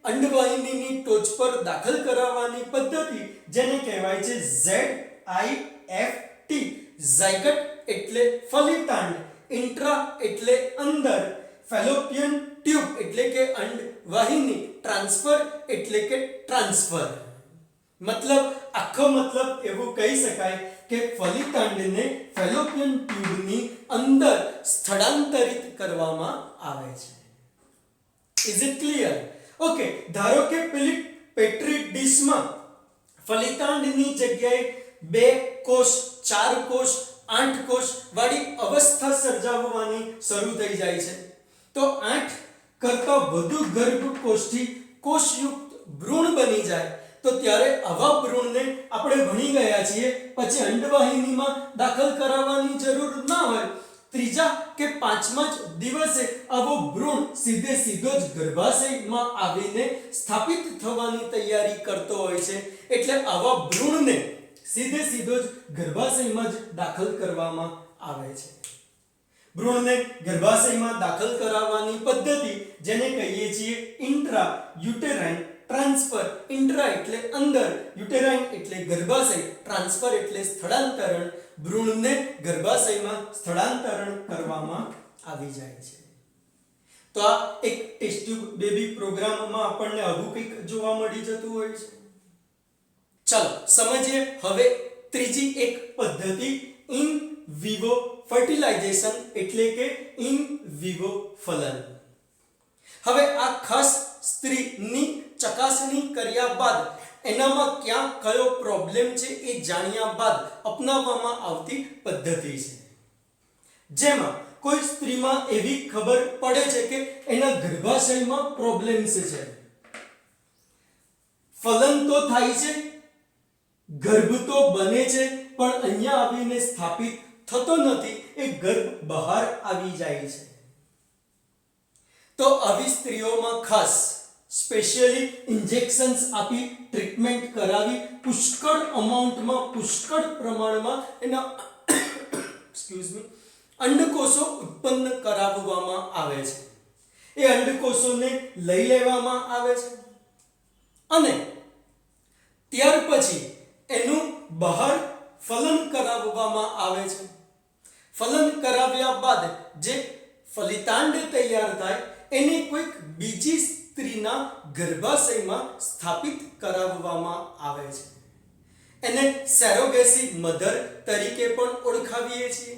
Speaker 1: અંડવાહિનીની ટોચ પર દાખલ કરાવવાની પદ્ધતિ જેને કહેવાય છે ZIFT. ઝાયગટ એટલે ફલિતાંડ, ઇન્ટ્રા એટલે અંદર, ફેલોપિયન ટ્યુબ એટલે કે અંડવાહિની, ટ્રાન્સફર એટલે કે ટ્રાન્સફર. મતલબ આખો મતલબ એવું કહી શકાય કે ફલિતાંડને ફેલોપિયન ટ્યુબની અંદર સ્થળાંતરિત કરવામાં આવે છે. Is it clear? ઓકે, ધારો કે પેલી પેટ્રી ડીશમાં ફલિતાંડની જગ્યાએ 2 કોષ, 4 કોષ, 8 કોષ વાળી અવસ્થા સર્જાવવાની શરૂ થઈ જાય છે. તો 8 કરતા વધુ ગર્ભકોષથી કોષયુક્ત ભ્રૂણ બની જાય તો ત્યારે આવા ભ્રૂણને આપણે ભણી ગયા છીએ, પછી અંડવાહિનીમાં દાખલ કરાવવાની જરૂર ના હોય. ત્રીજા કે પાંચમા જ દિવસે આવો ભ્રૂણ સીધો જ ગર્ભાશયમાં આવીને સ્થાપિત થવાની તૈયારી કરતો હોય છે. એટલે આવા ભ્રૂણને સીધો જ ગર્ભાશયમાં જ દાખલ કરવામાં આવે છે. ભ્રૂણને ગર્ભાશયમાં દાખલ કરાવવાની પદ્ધતિ જેને કહીએ છીએ ઇન્ટ્રા યુટેરાઇન ટ્રાન્સફર. ઇન્ટ્રા એટલે અંદર, યુટેરાઇન એટલે ગર્ભાશય, ટ્રાન્સફર એટલે સ્થળાંતરણ. ભ્રૂણને ગર્ભાશયમાં સ્થળાંતરણ કરવામાં આવી જાય છે. તો આ એક ટેસ્ટ ટ્યુબ બેબી પ્રોગ્રામમાં આપણને આવું કંઈક જોવા મળી જતું હોય છે. ચાલો સમજીએ હવે ત્રીજી એક પદ્ધતિ ઇન વિવો ફર્ટિલાઇઝેશન એટલે કે ઇન વિવો ફલન. હવે આ ખાસ સ્ત્રીની ચકાસણી કર્યા બાદ એનામાં ક્યાં કયો પ્રોબ્લેમ છે એ જાણ્યા બાદ અપનાવવામાં આવતી પદ્ધતિ છે. જેમાં કોઈ સ્ત્રીમાં એવી ખબર પડે છે કે એના ગર્ભાશયમાં પ્રોબ્લેમ્સ છે. ફલન તો થાય છે, ગર્ભ તો બને છે, પણ અહીંયા આવીને સ્થાપિત થતો નથી, એ ગર્ભ બહાર આવી જાય છે. તો આવી સ્ત્રીઓમાં ખાસ સ્પેશિયલી ઇન્જેક્શન્સ આપી ટ્રીટમેન્ટ કરાવી પુષ્કળ અમાઉન્ટમાં, પુષ્કળ પ્રમાણમાં એના અંડકોષો ઉત્પન્ન કરાવવામાં આવે છે. એ અંડકોષોને લઈ લેવામાં આવે છે અને ત્યાર પછી એનું બહાર ફલન કરાવવામાં આવે છે. ફલન કરાવ્યા બાદ જે ફલિતાંડ તૈયાર થાય એને કોઈક બીજી સ્ત્રીના ગર્ભાશયમાં સ્થાપિત કરાવવામાં આવે છે. એને સેરોગેસી મધર તરીકે પણ ઓળખાવીએ છીએ.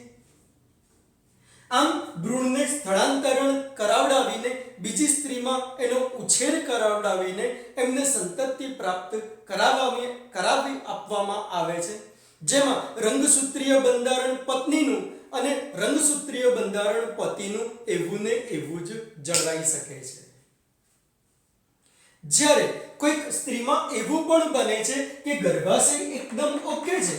Speaker 1: આમ ભ્રૂણને સ્થળાંતરણ કરાવડાવીને બીજી સ્ત્રીમાં એનો ઉછેર કરાવડાવીને એમને સંતતિ પ્રાપ્ત કરાવી આપવામાં આવે છે. જેમાં રંગસૂત્રીય બંધારણ પત્નીનું અને રંગસૂત્રીય બંધારણ પતિનું એવું ને એવું જ જળવાઈ શકે છે. જ્યારે કોઈક સ્ત્રીમાં એવું પણ બને છે કે ગર્ભાશય એકદમ ઓકે છે,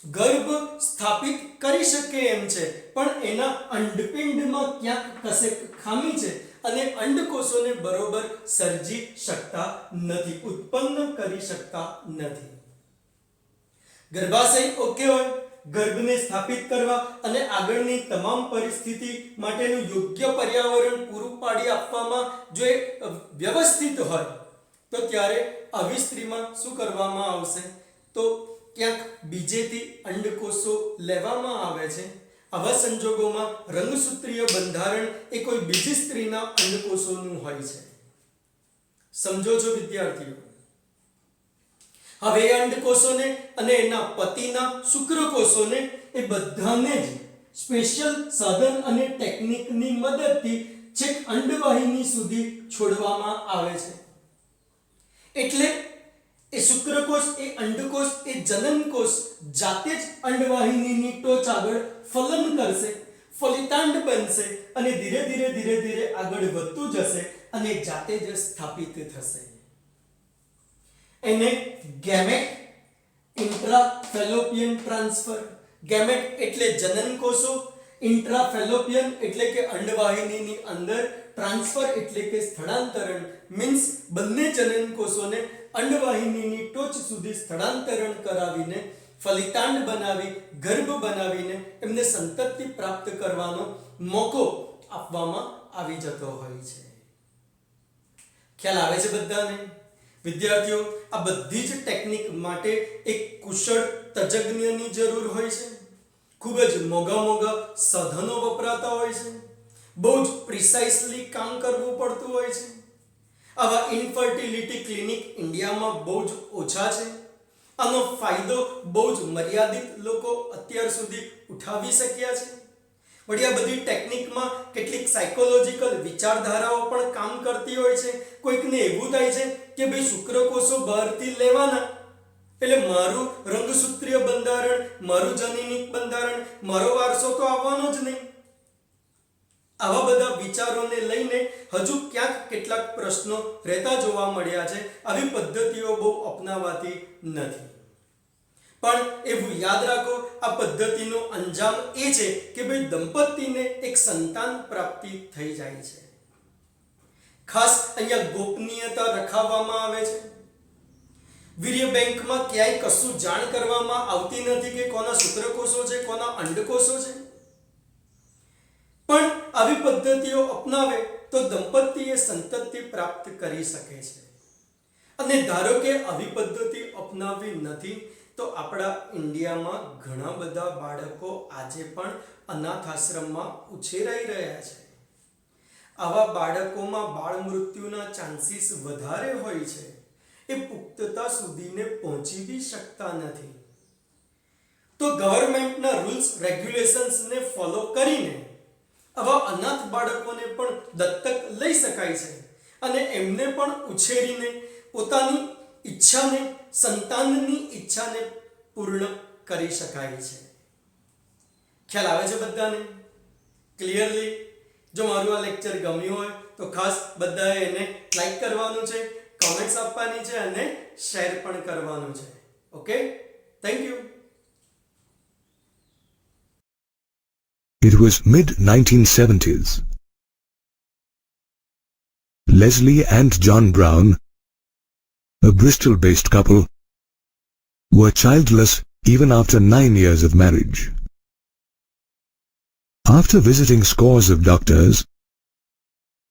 Speaker 1: ગર્ભ સ્થાપિત કરી શકે એમ છે, પણ એના અંડપિંડમાં ક્યાંક કશેક ખામી છે અને અંડકોષોને બરોબર સર્જી શકતા નથી, ઉત્પન્ન કરી શકતા નથી. ગર્ભાશય ઓકે હોય, ગર્ભને સ્થાપિત કરવા અને આગળની તમામ પરિસ્થિતિ માટેનું યોગ્ય પર્યાવરણ પૂરું પાડી આપવામાં જો એ વ્યવસ્થિત હોય તો ત્યારે આવી સ્ત્રીમાં શું કરવામાં આવશે? તો ક્યાંક બીજેથી અંડકોષો લેવામાં આવે છે. આવા સંજોગોમાં રંગસૂત્રીય બંધારણ એ કોઈ બીજી સ્ત્રીના અંડકોષોનું હોય છે. સમજો છો વિદ્યાર્થીઓ? હવે એ અંડકોષોને અને એના પતિના શુક્રકોષોને એ બધાને જ સ્પેશિયલ સાધન અને ટેકનિકની મદદથી છેક અંડવાહિની સુધી છોડવામાં આવે છે. એટલે એ શુક્રકોષ, એ અંડકોષ, એ જનનકોષ જાતે જ અંડવાહિનીની ટોચ આગળ ફલન કરશે, ફલિતાંડ બનશે અને ધીરે ધીરે આગળ વધતું જશે અને જાતે જ સ્થાપિત થશે. એને ગેમેટ ઇન્ટ્રાફેલોપિયન ટ્રાન્સફર. ગેમેટ એટલે જનનકોષો, ઇન્ટ્રાફેલોપિયન એટલે કે અંડવાહિનીની અંદર, ટ્રાન્સફર એટલે કે સ્થળાંતરણ. મીન્સ બંને જનનકોષોને અંડવાહિનીની ટોચ સુધી સ્થળાંતરણ કરાવીને ફલિતાંડ બનાવી, ગર્ભ બનાવીને એમને સંતતિ પ્રાપ્ત કરવાનો મોકો આપવામાં આવી જતો હોય છે. ખ્યાલ આવે છે બધાને? વિદ્યાર્થીઓ, આ બધી જ ટેકનિક માટે એક કુશળ તજજ્ઞની જરૂર હોય છે. ખૂબ જ મોંઘા સાધનો વપરાતા હોય છે. બહુ જ પ્રિસાઇઝલી કામ કરવું પડતું હોય છે. આવા ઇન્ફર્ટિલિટી ક્લિનિક ઇન્ડિયામાં બહુ જ ઓછા છે. આનો ફાયદો બહુ જ મર્યાદિત લોકો અત્યાર સુધી ઉઠાવી શક્યા છે. વળી આ બધી ટેકનિકમાં કેટલીક સાયકોલોજીકલ વિચારધારાઓ પણ કામ કરતી હોય છે. કોઈકને એવું થાય છે કે ભાઈ શુક્રકોષો બહારથી લેવાના એટલે મારું રંગસૂત્રીય બંધારણ, મારું જનીનિક બંધારણ, મારો વારસો તો આવવાનો જ નહીં. આવા બધા વિચારોને લઈને હજુ ક્યાંક કેટલાક પ્રશ્નો રહેતા જોવા મળ્યા છે. આવી પદ્ધતિઓ બહુ અપનાવાતી નથી. પણ એવું યાદ રાખો, આ પદ્ધતિનો અંજામ એ છે કે ભાઈ દંપતીને એક સંતાન પ્રાપ્તિ થઈ જાય છે. ખાસ અહીંયા ગોપનીયતા રખાવવામાં આવે છે. વીર્ય બેંકમાં ક્યાંય કશું જાણ કરવામાં આવતી નથી કે કોના શુક્રકોષો છે, કોના અંડકોષો છે. પણ આવી પદ્ધતિઓ અપનાવે તો દંપતીએ સંતતિ પ્રાપ્ત કરી શકે છે. અને ધારો કે આવી પદ્ધતિ અપનાવી નથી તો આપણા ઇન્ડિયામાં ઘણા બધા બાળકો આજે પણ અનાથ આશ્રમમાં ઉછેરાઈ રહ્યા છે. આવા બાળકોમાં બાળ મૃત્યુના ચાન્સીસ વધારે હોય છે. એ પુખ્તતા સુધીને પહોંચી બી શકતા નથી. તો ગવર્મેન્ટના રૂલ્સ રેગ્યુલેશન્સને ફોલો કરીને આવા અનાથ બાળકોને પણ દત્તક લઈ શકાય છે અને એમને પણ ઉછેરીને પોતાની ઈચ્છાને, સંતાનની ઈચ્છાને પૂર્ણ કરી શકાય છે. ખ્યાલ આવે છે બધાને? ક્લિયરલી? જો મારું આ લેક્ચર ગમ્યું હોય તો ખાસ બધાએ એને લાઈક કરવાનું છે, કમેન્ટ્સ આપવાની છે અને શેર પણ કરવાનું છે. Okay, thank you.
Speaker 2: It was mid-1970s. Leslie and John Brown, a Bristol-based couple, were childless even after 9 years of marriage. After visiting scores of doctors,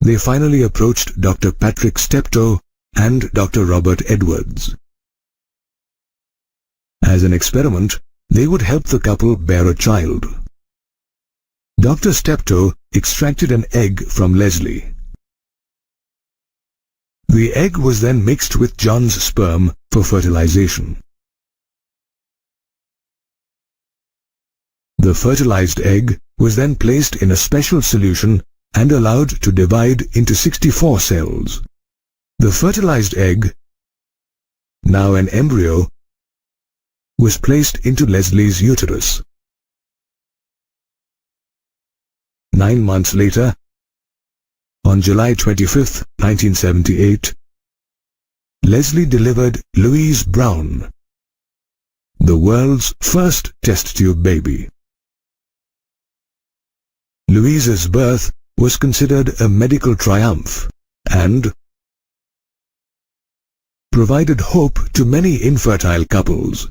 Speaker 2: they finally approached Dr. Patrick Steptoe and Dr. Robert Edwards. As an experiment, they would help the couple bear a child. Dr. Steptoe extracted an egg from Leslie. The egg was then mixed with John's sperm for fertilization. The fertilized egg was then placed in a special solution and allowed to divide into 64 cells. The fertilized egg, now an embryo, was placed into Leslie's uterus. 9 months later, on July 25, 1978, Leslie delivered Louise Brown, the world's first test tube baby. Louise's birth was considered a medical triumph and provided hope to many infertile couples.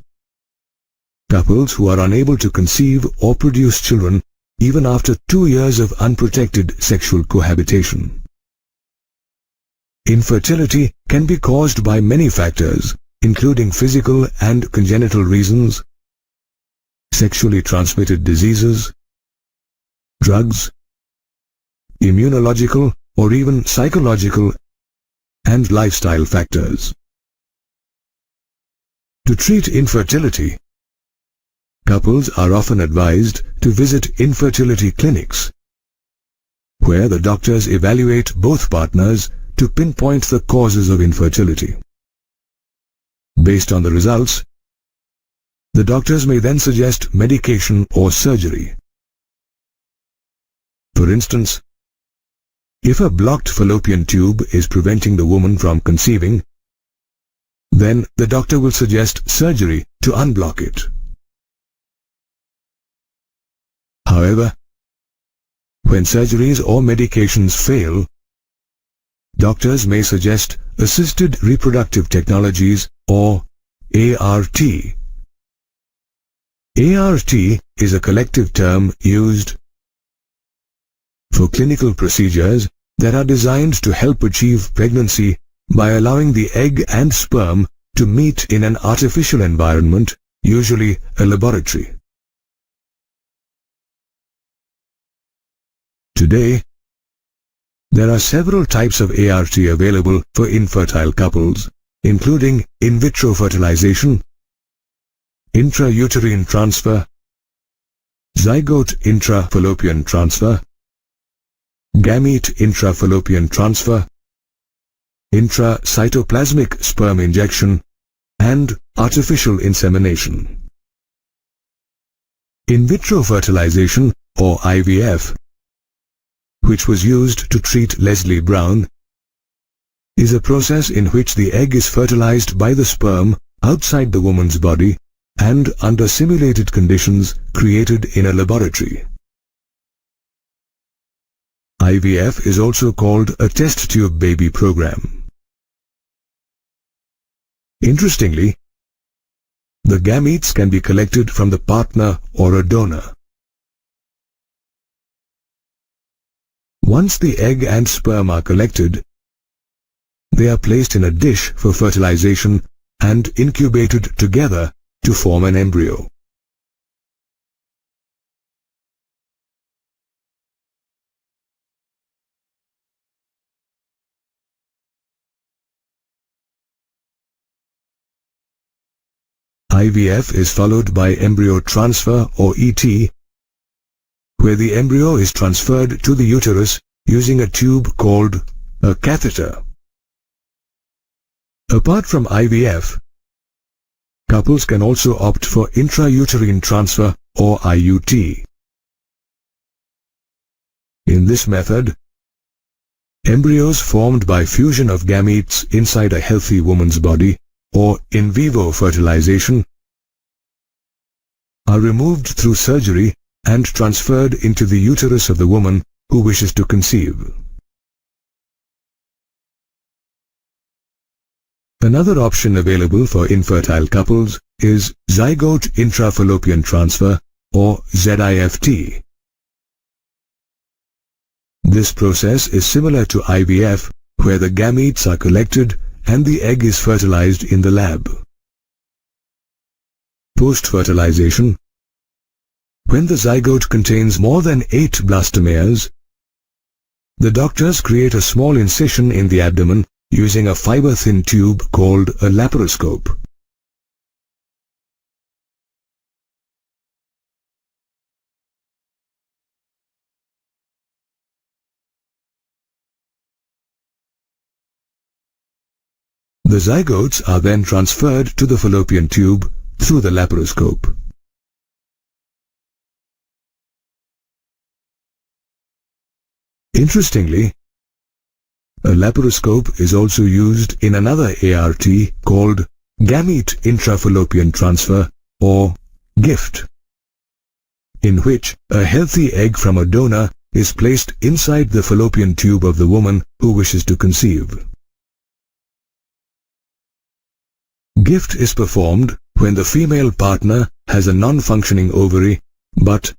Speaker 2: Couples who are unable to conceive or produce children even after 2 years of unprotected sexual cohabitation. Infertility can be caused by many factors, including physical and congenital reasons, sexually transmitted diseases, drugs, immunological or even psychological, and lifestyle factors. To treat infertility, couples are often advised to visit infertility clinics, where the doctors evaluate both partners to pinpoint the causes of infertility. Based on the results, the doctors may then suggest medication or surgery. For instance, if a blocked fallopian tube is preventing the woman from conceiving, then the doctor will suggest surgery to unblock it. However, when surgeries or medications fail, doctors may suggest assisted reproductive technologies or ART. ART is a collective term used for clinical procedures that are designed to help achieve pregnancy by allowing the egg and sperm to meet in an artificial environment, usually a laboratory. Today, there are several types of ART available for infertile couples, including in vitro fertilization, intrauterine transfer, zygote intrafallopian transfer, gamete intrafallopian transfer, intracytoplasmic sperm injection, and artificial insemination. In vitro fertilization, or IVF, which was used to treat Leslie Brown, is a process in which the egg is fertilized by the sperm outside the woman's body and under simulated conditions created in a laboratory. IVF is also called a test tube baby program. Interestingly, the gametes can be collected from the partner or a donor. Once the egg and sperm are collected, they are placed in a dish for fertilization and incubated together to form an embryo. IVF is followed by embryo transfer or ET, where the embryo is transferred to the uterus using a tube called a catheter. Apart from IVF, couples can also opt for intrauterine transfer or IUT. In this method, embryos formed by fusion of gametes inside a healthy woman's body or in vivo fertilization are removed through surgery and transferred into the uterus of the woman who wishes to conceive. Another option available for infertile couples is zygote intrafallopian transfer or ZIFT. This process is similar to IVF, where the gametes are collected and the egg is fertilized in the lab. Post-fertilization, when the zygote contains more than 8 blastomeres, the doctors create a small incision in the abdomen using a fiber-thin tube called a laparoscope. The zygotes are then transferred to the fallopian tube through the laparoscope. Interestingly, a laparoscope is also used in another ART called gamete intrafallopian transfer or GIFT, in which a healthy egg from a donor is placed inside the fallopian tube of the woman who wishes to conceive. GIFT is performed when the female partner has a non-functioning ovary, but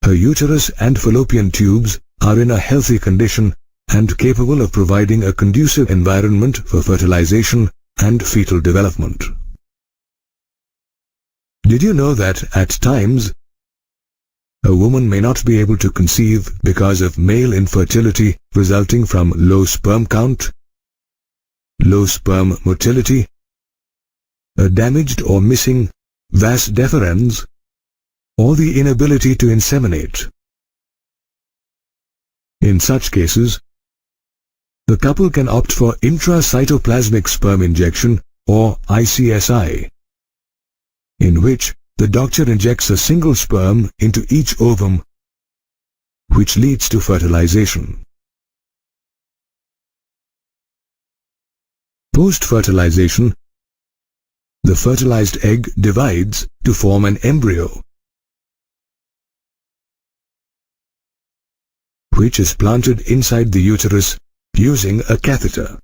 Speaker 2: her uterus and fallopian tubes are in a healthy condition and capable of providing a conducive environment for fertilization and fetal development. Did you know that at times a woman may not be able to conceive because of male infertility resulting from low sperm count, low sperm motility, a damaged or missing vas deferens, or the inability to inseminate? In such cases, the couple can opt for intracytoplasmic sperm injection or ICSI, in which the doctor injects a single sperm into each ovum, which leads to fertilization. Post-fertilization, the fertilized egg divides to form an embryo, which is planted inside the uterus using a catheter.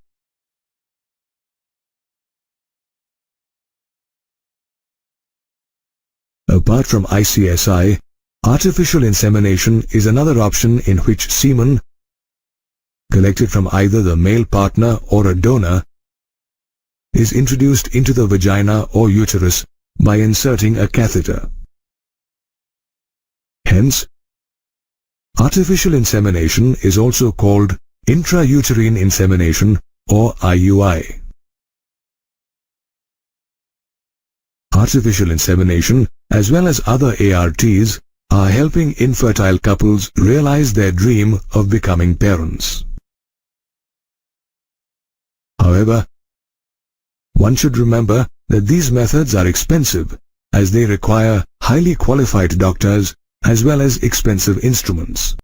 Speaker 2: Apart from ICSI, artificial insemination is another option in which semen, collected from either the male partner or a donor, is introduced into the vagina or uterus by inserting a catheter. Hence, artificial insemination is also called intrauterine insemination or IUI. Artificial insemination, as well as other ARTs, are helping infertile couples realize their dream of becoming parents. However, one should remember that these methods are expensive, as they require highly qualified doctors as well as expensive instruments.